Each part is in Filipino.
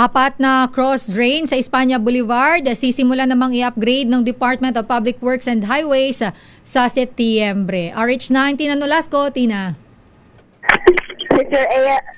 Apat na cross drain sa Espanya Boulevard, sisimula namang i-upgrade ng Department of Public Works and Highways sa Setyembre. RH9, Tina Nolasco, Tina. Mr.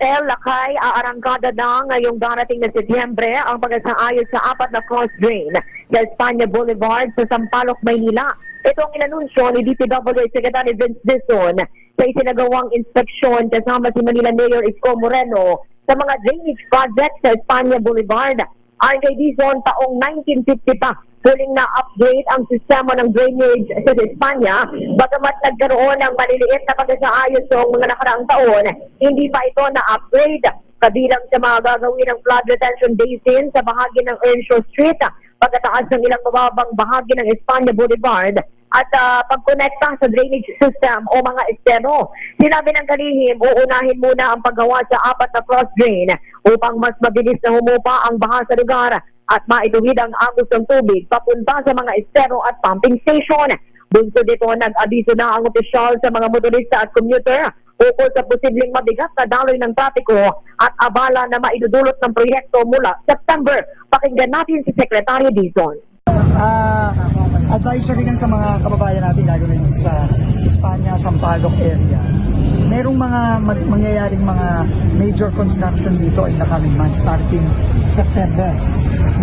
El Lakay, aarangkada na ngayong darating na Setyembre ang pagsasaayos sa apat na cross drain sa Espanya Boulevard sa Sampaloc, Maynila. Ito ang inanunsyo ni DPWH Secretary Vince Dizon sa isinagawang inspeksyon kasama si Manila Mayor Isko Moreno sa mga drainage projects sa Espanya Boulevard. Ayon kay Dizon, taong 1950 pa huling na-upgrade ang sistema ng drainage sa Espanya. Bagamat nagkaroon ng maliliit na pagsasaayos noong mga nakaraang taon, hindi pa ito na-upgrade. Kabilang sa mga gagawin ng flood retention basin sa bahagi ng Earnshaw Street, pagkataas ng ilang mababang bahagi ng Espanya Boulevard, at pagkonekta sa drainage system o mga estero. Sinabi ng kalihim, uunahin muna ang paggawa sa apat na cross drain upang mas mabilis na humupa ang baha sa lugar at maituwid ang agos ng tubig papunta sa mga estero at pumping station. Bunsod dito, nag-abiso na ang opisyal sa mga motorista at commuter ukol sa posibleng mabigat na daloy ng trapiko at abala na maidudulot ng proyekto mula September. Pakinggan natin si Secretary Dizon. Advisory lang sa mga kababayan natin, lalo na yung sa Espanya, Sampaloc area. Merong mga mangyayaring mga major construction dito in the coming months starting September.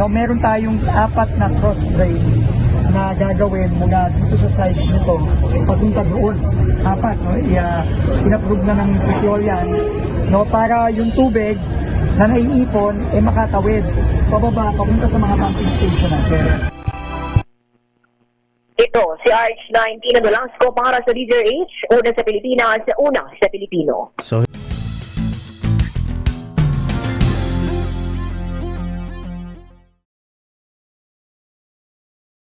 No, meron tayong apat na cross drain na gagawin mula dito sa side nito papunta doon. Apat, no? In-approve na ng City yan, no, para yung tubig na naiipon makatawid pababa papunta sa mga pumping station natin. Ito, si RH9, Tina Nolasco para sa DZRH, una sa Pilipinas, una sa Pilipino.